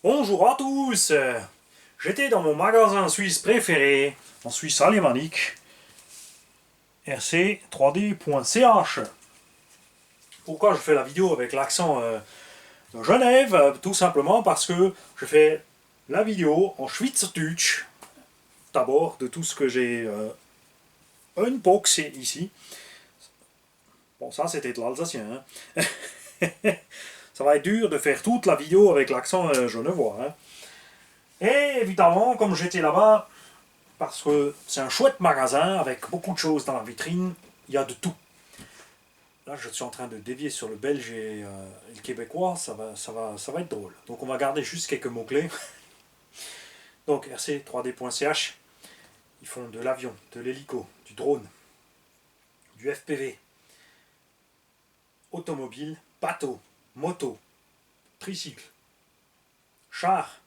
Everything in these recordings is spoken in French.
Bonjour à tous. J'étais dans mon magasin suisse préféré, en Suisse alémanique, rc3d.ch. Pourquoi je fais la vidéo avec l'accent de Genève? Tout simplement parce que je fais la vidéo en Schweizerdeutsch, d'abord de tout ce que j'ai unboxé ici. Bon, ça c'était de l'alsacien. Hein. Ça va être dur de faire toute la vidéo avec l'accent genevois. Hein. Et évidemment, comme j'étais là-bas, parce que c'est un chouette magasin avec beaucoup de choses dans la vitrine, il y a de tout. Là, je suis en train de dévier sur le belge et le québécois, ça va être drôle. Donc on va garder juste quelques mots-clés. Donc rc3d.ch, ils font de l'avion, de l'hélico, du drone, du FPV, automobile, bateau, moto, tricycle, char,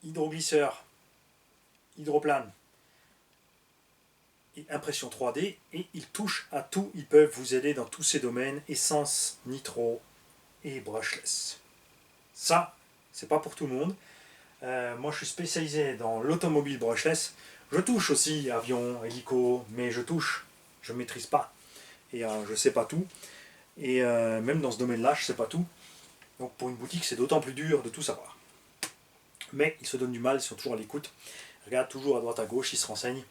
hydroglisseur, hydroplane et impression 3D, et ils touchent à tout, ils peuvent vous aider dans tous ces domaines, essence, nitro et brushless. Ça, c'est pas pour tout le monde. Moi, je suis spécialisé dans l'automobile brushless. Je touche aussi avion, hélico, mais je maîtrise pas, et je sais pas tout. Et même dans ce domaine-là, je sais pas tout. Donc pour une boutique, c'est d'autant plus dur de tout savoir. Mais ils se donnent du mal, ils sont toujours à l'écoute. Ils regardent toujours à droite à gauche, ils se renseignent.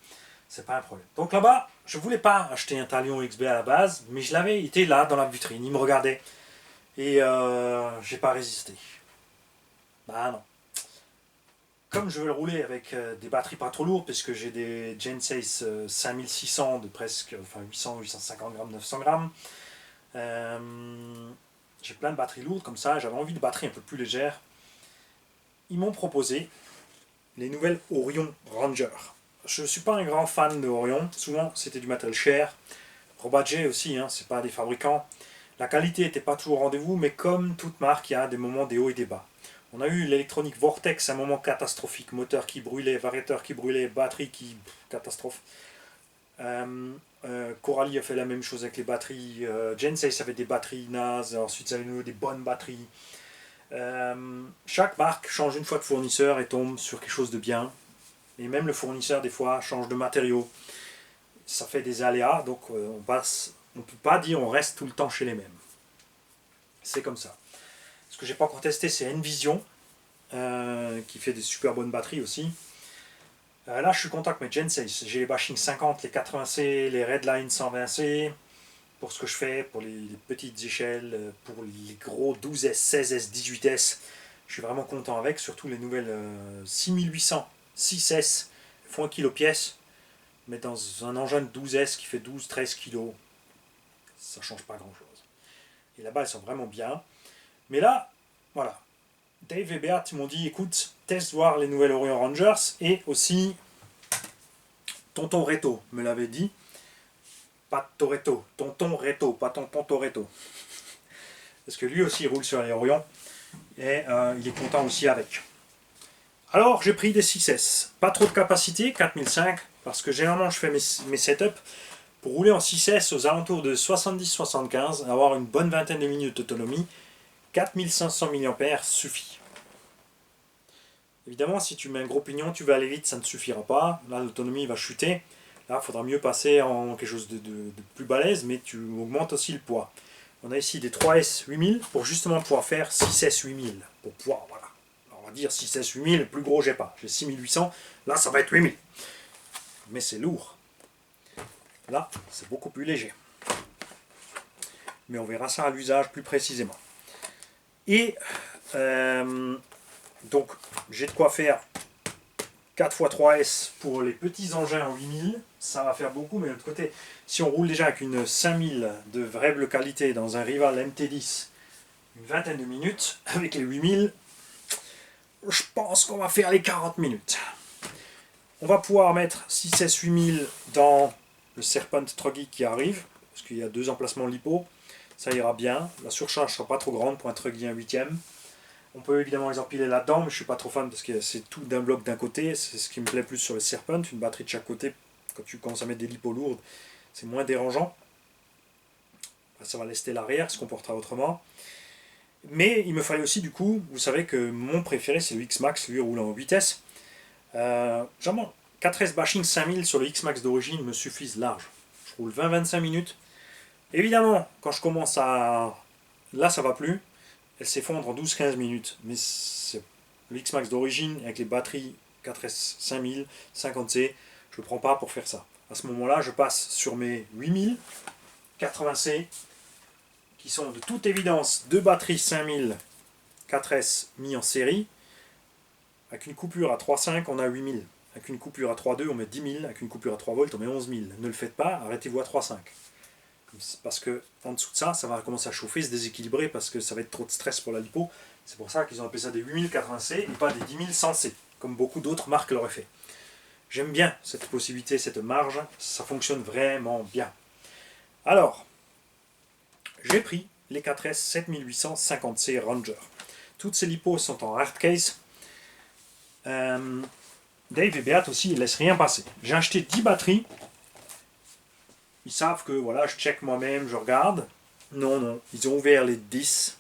C'est pas un problème. Donc là-bas, je voulais pas acheter un Talion XB à la base, mais je l'avais été là dans la vitrine, il me regardait. Et j'ai pas résisté. Bah non. Comme je veux le rouler avec des batteries pas trop lourdes, parce que j'ai des Genesis 5600 de presque, enfin 800, 850 grammes, 900 grammes, j'ai plein de batteries lourdes comme ça, j'avais envie de batteries un peu plus légères. Ils m'ont proposé les nouvelles Orion Ranger. Je ne suis pas un grand fan de Orion, souvent c'était du matériel cher. Robadget aussi, hein, c'est pas des fabricants. La qualité n'était pas toujours au rendez-vous, mais comme toute marque, il y a des moments des hauts et des bas. On a eu l'électronique Vortex, un moment catastrophique, moteur qui brûlait, variateur qui brûlait, batterie qui... catastrophe. Coralie a fait la même chose avec les batteries. Genesis avait des batteries nazes, ensuite ça avait des bonnes batteries. Chaque marque change une fois de fournisseur et tombe sur quelque chose de bien. Et même le fournisseur, des fois, change de matériaux. Ça fait des aléas, donc on ne peut pas dire on reste tout le temps chez les mêmes. C'est comme ça. Ce que j'ai pas encore testé, c'est Envision, qui fait des super bonnes batteries aussi. Là, je suis content avec mes Genesis. J'ai les Bashing 50, les 80C, les Redline 120C, pour ce que je fais, pour les petites échelles, pour les gros 12S, 16S, 18S. Je suis vraiment content avec, surtout les nouvelles 6800, 6S, font 1 kg pièce, mais dans un engin de 12S qui fait 12-13 kg, ça change pas grand chose. Et là-bas, elles sont vraiment bien. Mais là, voilà. Dave et Beat m'ont dit, écoute, teste voir les nouvelles Orion Rangers, et aussi Tonton Reto me l'avait dit. Pas Toretto, Tonton Reto, pas Tonton Toretto. Parce que lui aussi il roule sur les Orion, et il est content aussi avec. Alors j'ai pris des 6S, pas trop de capacité, 4005, parce que généralement je fais mes setups pour rouler en 6S aux alentours de 70-75, avoir une bonne vingtaine de minutes d'autonomie. 4500 mAh suffit. Évidemment, si tu mets un gros pignon, tu vas aller vite, ça ne suffira pas. Là, l'autonomie va chuter. Là, il faudra mieux passer en quelque chose de plus balèze, mais tu augmentes aussi le poids. On a ici des 3S 8000 pour justement pouvoir faire 6S 8000. Pour pouvoir, voilà. Alors, on va dire 6S 8000, le plus gros, j'ai pas. J'ai 6800, là, ça va être 8000. Mais c'est lourd. Là, c'est beaucoup plus léger. Mais on verra ça à l'usage plus précisément. Et donc, j'ai de quoi faire 4x3S pour les petits engins en 8000. Ça va faire beaucoup, mais de l'autre côté, si on roule déjà avec une 5000 de vraie bleue qualité dans un rival MT10, une vingtaine de minutes, avec les 8000, je pense qu'on va faire les 40 minutes. On va pouvoir mettre 6S 8000 dans le Serpent Truggy qui arrive, parce qu'il y a 2 emplacements LiPo. Ça ira bien. La surcharge ne sera pas trop grande pour un Truggy 1/8. On peut évidemment les empiler là-dedans, mais je ne suis pas trop fan parce que c'est tout d'un bloc d'un côté. C'est ce qui me plaît plus sur le Serpent, une batterie de chaque côté. Quand tu commences à mettre des lipos lourdes, c'est moins dérangeant. Ça va lester l'arrière, se comportera autrement. Mais il me fallait aussi du coup, vous savez que mon préféré c'est le X-Max, lui roule en vitesse. Genre 4S Bashing 5000 sur le X-Max d'origine me suffisent large. Je roule 20-25 minutes. Évidemment, quand je commence à... Là ça va plus, elle s'effondre en 12-15 minutes. Mais le X-Max d'origine avec les batteries 4S 5000, 50C, je ne le prends pas pour faire ça. À ce moment-là, je passe sur mes 8000, 80C, qui sont de toute évidence deux batteries 5000 4S mis en série. Avec une coupure à 3,5, on a 8000. Avec une coupure à 3,2, on met 10 000. Avec une coupure à 3 volts, on met 11 000. Ne le faites pas, arrêtez-vous à 3,5. Parce que en dessous de ça, ça va commencer à chauffer, se déséquilibrer, parce que ça va être trop de stress pour la lipo. C'est pour ça qu'ils ont appelé ça des 8080C et pas des 10 100C, comme beaucoup d'autres marques l'auraient fait. J'aime bien cette possibilité, cette marge, ça fonctionne vraiment bien. Alors, j'ai pris les 4S 7850C Ranger. Toutes ces lipos sont en hard case. Dave et Beat aussi, ils ne laissent rien passer. J'ai acheté 10 batteries. Ils savent que voilà, je check moi-même, je regarde. Non, non, ils ont ouvert les 10.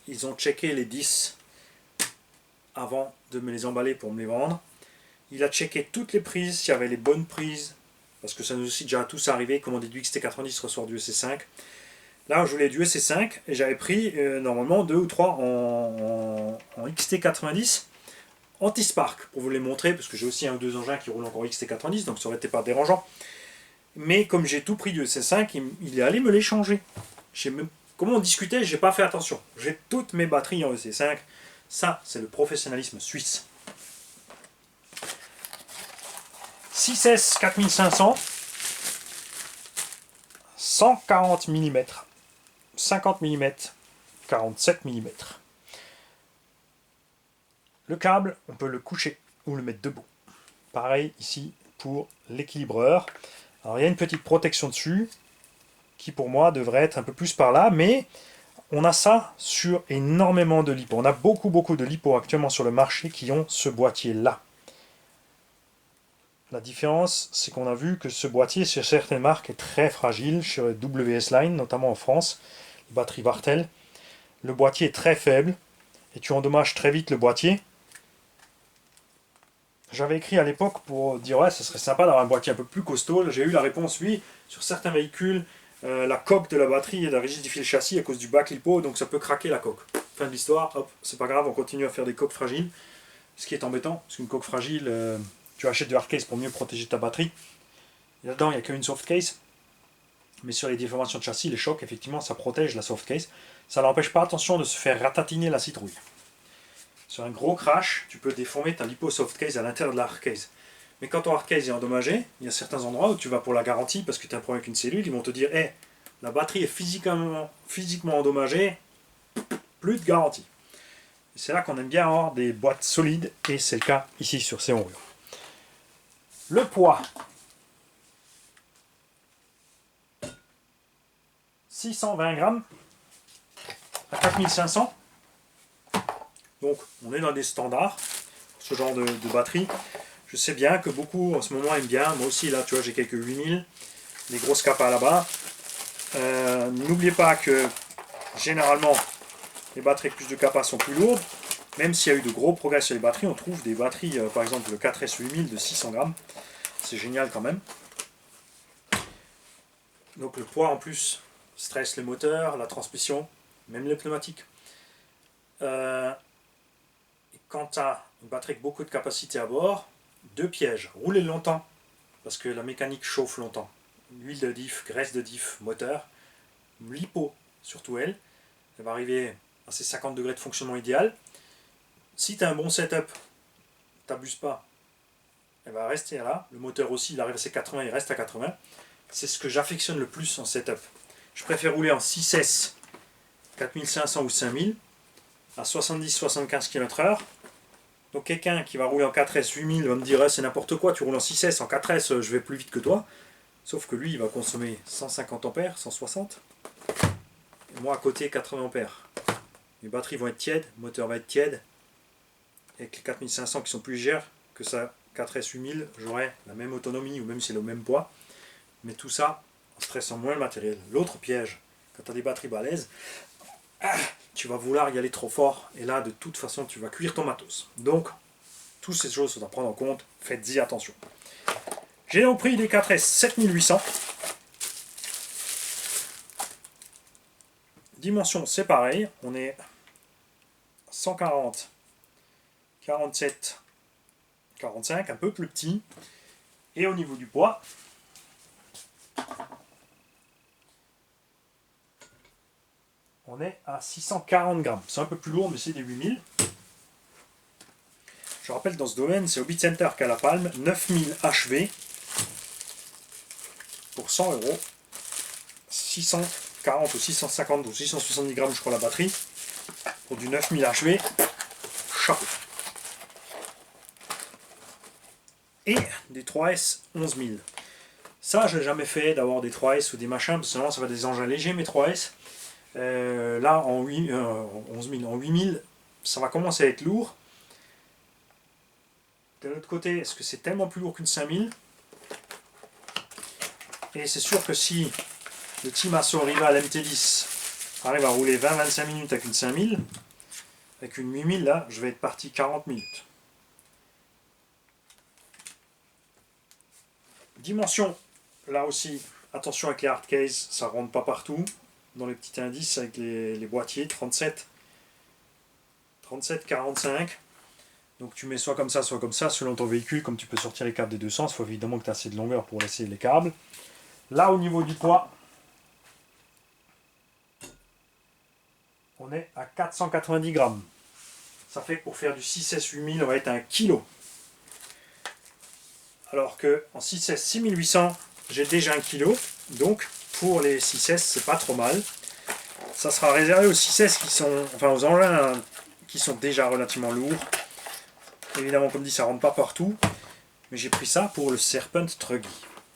Ils ont checké les 10 avant de me les emballer pour me les vendre. Il a checké toutes les prises, s'il y avait les bonnes prises. Parce que ça nous est aussi déjà tous arrivé, commander du XT90 ressort du EC5. Là, je voulais du EC5 et j'avais pris normalement 2 ou 3 en XT90 anti-spark pour vous les montrer, parce que j'ai aussi un ou deux engins qui roulent encore XT90, donc ça aurait été pas dérangeant. Mais comme j'ai tout pris du EC5, il est allé me les changer. Comment on discutait, j'ai pas fait attention. J'ai toutes mes batteries en EC5. Ça, c'est le professionnalisme suisse. 6S 4500, 140 mm, 50 mm, 47 mm. Le câble, on peut le coucher ou le mettre debout. Pareil ici pour l'équilibreur. Alors il y a une petite protection dessus qui pour moi devrait être un peu plus par là, mais on a ça sur énormément de lipos. On a beaucoup de lipos actuellement sur le marché qui ont ce boîtier là. La différence, c'est qu'on a vu que ce boîtier sur certaines marques est très fragile, sur WS Line, notamment en France, les batteries Vartel. Le boîtier est très faible et tu endommages très vite le boîtier. J'avais écrit à l'époque pour dire ouais, ce serait sympa d'avoir un boîtier un peu plus costaud. J'ai eu la réponse oui, sur certains véhicules, la coque de la batterie a rigidifié le châssis à cause du bac lipo, donc ça peut craquer la coque. Fin de l'histoire, hop, c'est pas grave, on continue à faire des coques fragiles. Ce qui est embêtant, parce qu'une coque fragile, tu achètes du hard case pour mieux protéger ta batterie. Et là-dedans, il n'y a qu'une soft case. Mais sur les déformations de châssis, les chocs, effectivement, ça protège la soft case. Ça n'empêche pas, attention, de se faire ratatiner la citrouille. Sur un gros crash, tu peux déformer ta lipo soft case à l'intérieur de la hard case. Mais quand ton hard case est endommagé, il y a certains endroits où tu vas pour la garantie parce que tu as un problème avec une cellule, ils vont te dire hey, la batterie est physiquement endommagée, plus de garantie. C'est là qu'on aime bien avoir des boîtes solides et c'est le cas ici sur ces enroulures. Le poids, 620 grammes à 4500. Donc on est dans des standards, ce genre de batterie. Je sais bien que beaucoup en ce moment aiment bien, moi aussi là tu vois j'ai quelques 8000, les grosses capas là-bas. N'oubliez pas que généralement les batteries avec plus de capas sont plus lourdes. Même s'il y a eu de gros progrès sur les batteries, on trouve des batteries, par exemple le 4S 8000 de 600 grammes. C'est génial quand même. Donc le poids en plus stresse les moteurs, la transmission, même les pneumatiques. Quand tu as une batterie avec beaucoup de capacité à bord, deux pièges. Rouler longtemps, parce que la mécanique chauffe longtemps. Huile de diff, graisse de diff, moteur. Lipo, surtout elle va arriver à ses 50 degrés de fonctionnement idéal. Si tu as un bon setup, t'abuses pas, elle va rester là. Le moteur aussi, il arrive à ses 80, il reste à 80. C'est ce que j'affectionne le plus en setup. Je préfère rouler en 6S 4500 ou 5000 à 70-75 km/h. Donc quelqu'un qui va rouler en 4S 8000 va me dire c'est n'importe quoi, tu roules en 6S, en 4S je vais plus vite que toi. Sauf que lui il va consommer 150 ampères, 160. Et moi à côté 80 ampères. Les batteries vont être tièdes, le moteur va être tiède. Avec les 4500 qui sont plus légères que ça 4S 8000, j'aurai la même autonomie ou même si c'est le même poids. Mais tout ça en stressant moins le matériel. L'autre piège, quand tu as des batteries balèzes, tu vas vouloir y aller trop fort, et là, de toute façon, tu vas cuire ton matos. Donc, toutes ces choses sont à prendre en compte, faites-y attention. J'ai donc pris des 4S 7800. Dimension, c'est pareil, on est 140, 47, 45, un peu plus petit. Et au niveau du poids, on est à 640 grammes. C'est un peu plus lourd, mais c'est des 8000. Je rappelle, dans ce domaine, c'est Hobbit Center qui a la palme. 9000 HV pour 100 euros. 640 ou 650 ou 670 grammes, je crois, la batterie. Pour du 9000 HV. Chapeau. Et des 3S 11000. Ça, je n'ai jamais fait d'avoir des 3S ou des machins, parce que sinon ça va des engins légers, mes 3S. Là, en 11 000, en 8000, ça va commencer à être lourd. De l'autre côté, est-ce que c'est tellement plus lourd qu'une 5000? Et c'est sûr que si le Team Asso Rival MT10 arrive à rouler 20-25 minutes avec une 5000, avec une 8000, là, je vais être parti 40 minutes. Dimension, là aussi, attention avec les hard case, ça ne rentre pas partout. Dans les petits indices avec les boîtiers, 37, 45. Donc tu mets soit comme ça, selon ton véhicule. Comme tu peux sortir les câbles des deux sens, il faut évidemment que tu aies assez de longueur pour laisser les câbles. Là, au niveau du poids, on est à 490 grammes. Ça fait que pour faire du 6S 8000, on va être à 1 kg. Alors que en 6S 6800, j'ai déjà 1 kg. Donc pour les 6S, c'est pas trop mal. Ça sera réservé aux 6S qui sont, enfin aux engins qui sont déjà relativement lourds. Évidemment, comme dit, ça rentre pas partout. Mais j'ai pris ça pour le Serpent Truggy.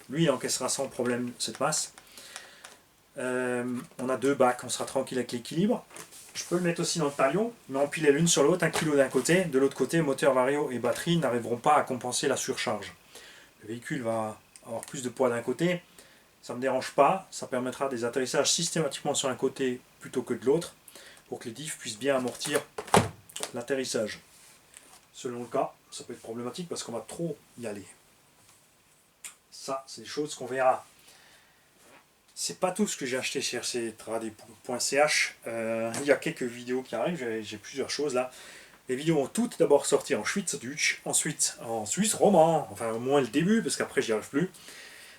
Lui, il encaissera sans problème cette masse. On a deux bacs, on sera tranquille avec l'équilibre. Je peux le mettre aussi dans le talion, mais empiler l'une sur l'autre, 1 kg d'un côté. De l'autre côté, moteur vario et batterie n'arriveront pas à compenser la surcharge. Le véhicule va avoir plus de poids d'un côté. Ça ne me dérange pas, ça permettra des atterrissages systématiquement sur un côté plutôt que de l'autre, pour que les diffs puissent bien amortir l'atterrissage. Selon le cas, ça peut être problématique parce qu'on va trop y aller. Ça, c'est des choses qu'on verra. C'est pas tout ce que j'ai acheté chez rctrad.ch. Il y a quelques vidéos qui arrivent, j'ai plusieurs choses là. Les vidéos vont toutes d'abord sortir en Schweizerdeutsch, ensuite en Suisse roman, enfin au moins le début, parce qu'après j'y arrive plus.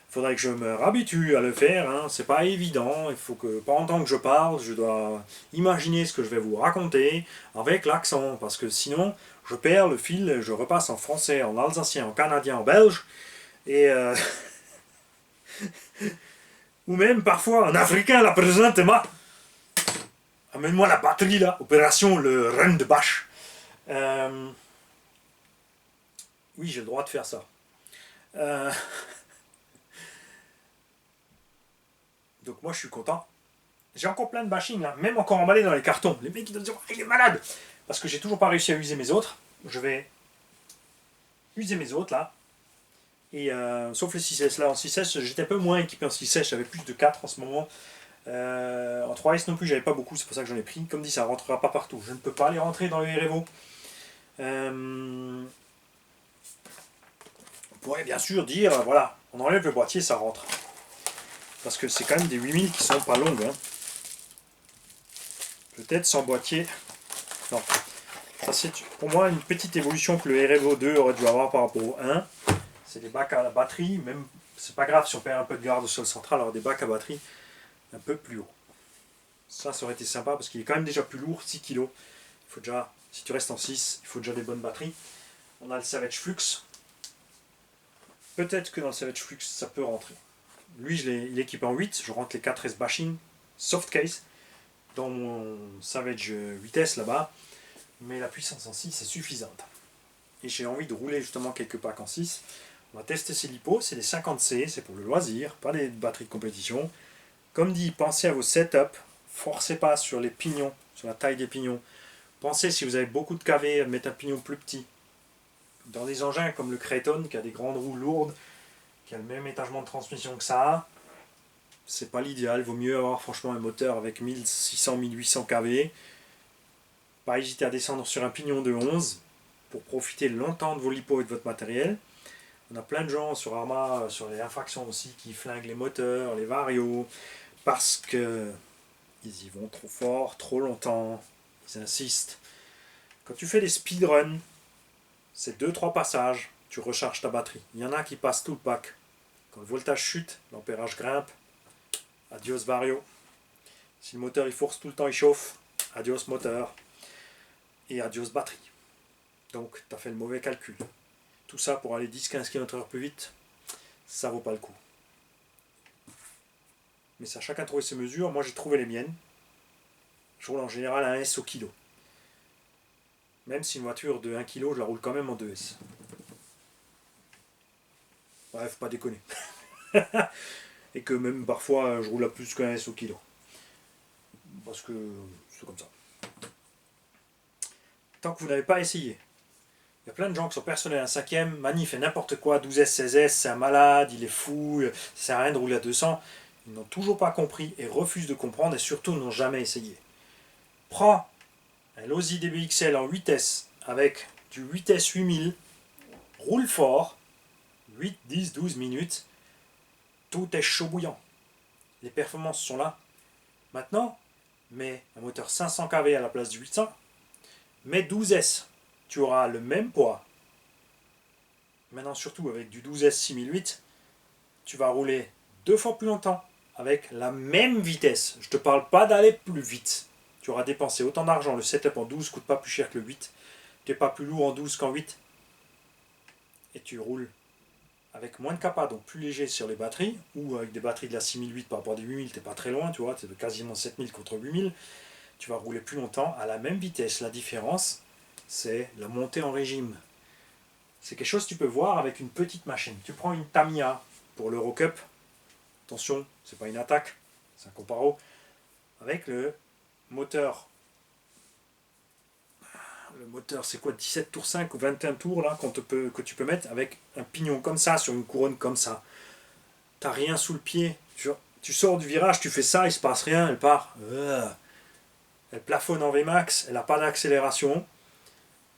Il faudrait que je me réhabitue à le faire, hein. C'est pas évident, il faut que pendant que je parle, je dois imaginer ce que je vais vous raconter avec l'accent, parce que sinon je perds le fil, je repasse en français, en alsacien, en canadien, en belge, et ou même parfois en africain, la présente moi. Amène-moi la batterie là, opération le Reine de Bâche. Oui, j'ai le droit de faire ça. Donc moi je suis content. J'ai encore plein de bashing là, même encore emballé dans les cartons. Les mecs ils doivent dire oh, il est malade. Parce que j'ai toujours pas réussi à user mes autres. Je vais user mes autres là. Et sauf les 6S là. En 6S j'étais un peu moins équipé en 6S, j'avais plus de 4 en ce moment. En 3S non plus j'avais pas beaucoup, c'est pour ça que j'en ai pris. Comme dit ça rentrera pas partout. Je ne peux pas les rentrer dans les REVO. On pourrait bien sûr dire voilà, on enlève le boîtier, ça rentre. Parce que c'est quand même des 8000 qui sont pas longues. Hein. Peut-être sans boîtier. Non. Ça c'est pour moi une petite évolution que le REVO 2 aurait dû avoir par rapport au 1. C'est des bacs à la batterie. Même c'est pas grave si on perd un peu de garde au sol central, alors des bacs à batterie un peu plus haut. Ça aurait été sympa parce qu'il est quand même déjà plus lourd, 6 kg. Il faut déjà, si tu restes en 6, il faut déjà des bonnes batteries. On a le Savage Flux. Peut-être que dans le Savage Flux ça peut rentrer. Lui, il est équipé en 8, je rentre les 4S bashing, soft case, dans mon Savage 8S là-bas, mais la puissance en 6 est suffisante. Et j'ai envie de rouler justement quelques packs en 6. On va tester ces lipos, c'est des 50C, c'est pour le loisir, pas des batteries de compétition. Comme dit, pensez à vos setups, forcez pas sur les pignons, sur la taille des pignons. Pensez si vous avez beaucoup de KV à mettre un pignon plus petit. Dans des engins comme le Kraton qui a des grandes roues lourdes, qui a le même étagement de transmission que ça, c'est pas l'idéal. Vaut mieux avoir franchement un moteur avec 1600-1800 kV. Pas hésiter à descendre sur un pignon de 11 pour profiter longtemps de vos lipos et de votre matériel. On a plein de gens sur Arma, sur les infractions aussi, qui flinguent les moteurs, les varios, parce que ils y vont trop fort, trop longtemps, ils insistent. Quand tu fais des speedruns, c'est 2-3 passages, tu recharges ta batterie. Il y en a qui passent tout le pack. Quand le voltage chute, l'ampérage grimpe, adios vario. Si le moteur il force tout le temps, il chauffe, adios moteur. Et adios batterie. Donc tu as fait le mauvais calcul. Tout ça pour aller 10-15 km/h plus vite, ça vaut pas le coup. Mais ça, chacun trouver ses mesures. Moi j'ai trouvé les miennes. Je roule en général à 1 S au kilo. Même si une voiture de 1 kg, je la roule quand même en 2 S. Ouais, faut pas déconner. Et que même parfois je roule à plus qu'un S au kilo. Parce que c'est comme ça. Tant que vous n'avez pas essayé. Il y a plein de gens qui sont persuadés à un cinquième, Manif fait n'importe quoi, 12S, 16S, c'est un malade, il est fou, ça sert à rien de rouler à 200. Ils n'ont toujours pas compris et refusent de comprendre et surtout n'ont jamais essayé. Prends un Losi DBXL en 8S avec du 8S 8000, roule fort, 8, 10, 12 minutes, tout est chaud bouillant. Les performances sont là. Maintenant, mets un moteur 500 kV à la place du 800, mets 12S. Tu auras le même poids. Maintenant, surtout avec du 12S 6008, tu vas rouler 2 fois plus longtemps avec la même vitesse. Je ne te parle pas d'aller plus vite. Tu auras dépensé autant d'argent. Le setup en 12 ne coûte pas plus cher que le 8. Tu n'es pas plus lourd en 12 qu'en 8. Et tu roules avec moins de capa, donc plus léger sur les batteries, ou avec des batteries de la 6008 par rapport à des 8000, tu n'es pas très loin, tu vois, tu es quasiment 7000 contre 8000. Tu vas rouler plus longtemps à la même vitesse. La différence, c'est la montée en régime. C'est quelque chose que tu peux voir avec une petite machine. Tu prends une Tamiya pour l'Eurocup. Attention, c'est pas une attaque, c'est un comparo. Avec le moteur. Le moteur, c'est quoi, 17 tours 5 ou 21 tours là, que tu peux mettre avec un pignon comme ça, sur une couronne comme ça. T'as rien sous le pied. Tu sors du virage, tu fais ça, il se passe rien, elle part. Elle plafonne en Vmax, elle n'a pas d'accélération.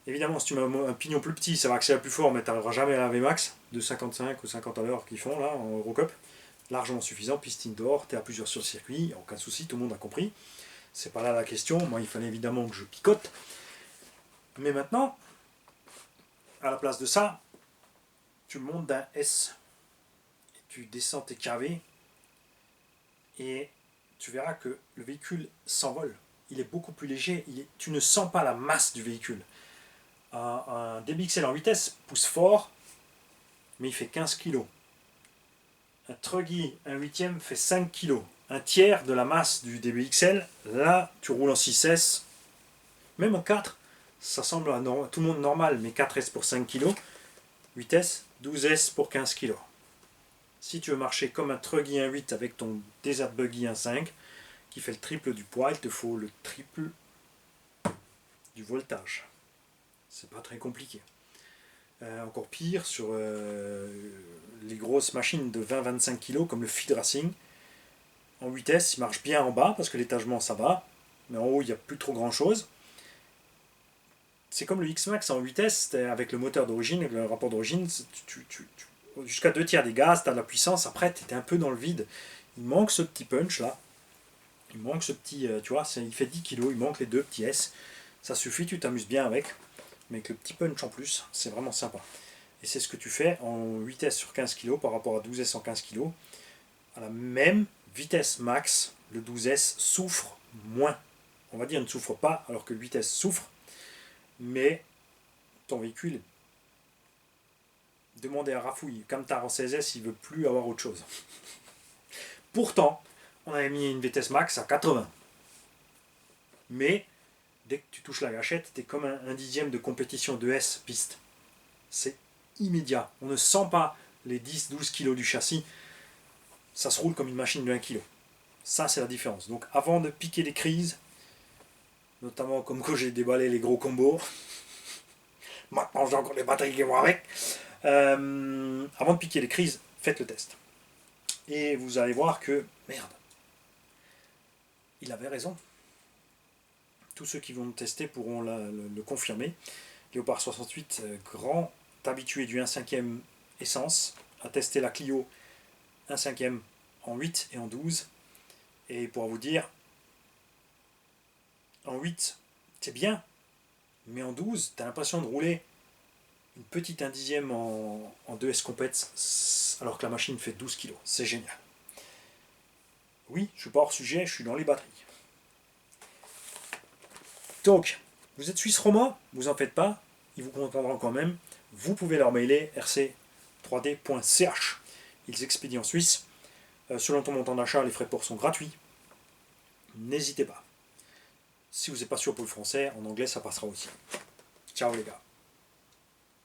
Évidemment, si tu mets un pignon plus petit, ça va accélérer plus fort, mais tu n'arriveras jamais à la Vmax de 55 ou 50 à l'heure qu'ils font là en Eurocup. Largement suffisant, piste indoor, tu es à plusieurs sur le circuit, il n'y a aucun souci, tout le monde a compris. C'est pas là la question, moi il fallait évidemment que je picote. Mais maintenant, à la place de ça, tu montes d'un S, et tu descends tes KV, et tu verras que le véhicule s'envole. Il est beaucoup plus léger, tu ne sens pas la masse du véhicule. Un DBXL en 8S pousse fort, mais il fait 15 kg. Un Truggy, un 8e, fait 5 kg. Un tiers de la masse du DBXL, là, tu roules en 6S, même en 4, ça semble à tout le monde normal, mais 4S pour 5 kg, 8S, 12S pour 15 kg. Si tu veux marcher comme un Truggy 1.8 avec ton Desert Buggy 1.5, qui fait le triple du poids, il te faut le triple du voltage. C'est pas très compliqué. Encore pire, sur les grosses machines de 20-25 kg, comme le Feed Racing, en 8S, il marche bien en bas, parce que l'étagement, ça va, mais en haut, il n'y a plus trop grand-chose. C'est comme le X-Max en 8S, avec le moteur d'origine, le rapport d'origine, jusqu'à 2 tiers des gaz, tu as de la puissance, après tu étais un peu dans le vide. Il manque ce petit punch là, il manque ce petit, tu vois, il fait 10 kg, il manque les 2 petits S, ça suffit, tu t'amuses bien avec, mais avec le petit punch en plus, c'est vraiment sympa. Et c'est ce que tu fais en 8S sur 15 kg par rapport à 12S en 15 kg. À la même vitesse max, le 12S souffre moins. On va dire ne souffre pas, alors que le 8S souffre, mais ton véhicule, demandez à Rafouille, Camtar en 16S, il ne veut plus avoir autre chose. Pourtant, on avait mis une vitesse max à 80. Mais, dès que tu touches la gâchette, tu es comme un dixième de compétition de S piste. C'est immédiat. On ne sent pas les 10-12 kg du châssis. Ça se roule comme une machine de 1 kg. Ça, c'est la différence. Donc, avant de piquer des crises, notamment comme quand j'ai déballé les gros combos, maintenant j'ai encore les batteries qui vont avec, avant de piquer les crises, faites le test. Et vous allez voir que Merde. Il avait raison. Tous ceux qui vont le tester pourront le confirmer. Léopard 68, grand habitué du 1/5 essence, a testé la Clio 1/5 en 8 et en 12. Et pour vous dire, en 8, c'est bien, mais en 12, tu as l'impression de rouler une petite 1/10 en 2S Compète, alors que la machine fait 12 kg. C'est génial. Oui, je ne suis pas hors sujet, je suis dans les batteries. Donc, vous êtes Suisse Roman, vous en faites pas, ils vous contacteront quand même. Vous pouvez leur mailer rc3d.ch. Ils expédient en Suisse. Selon ton montant d'achat, les frais de port sont gratuits. N'hésitez pas. Si vous n'êtes pas sûr pour le français, en anglais ça passera aussi. Ciao les gars.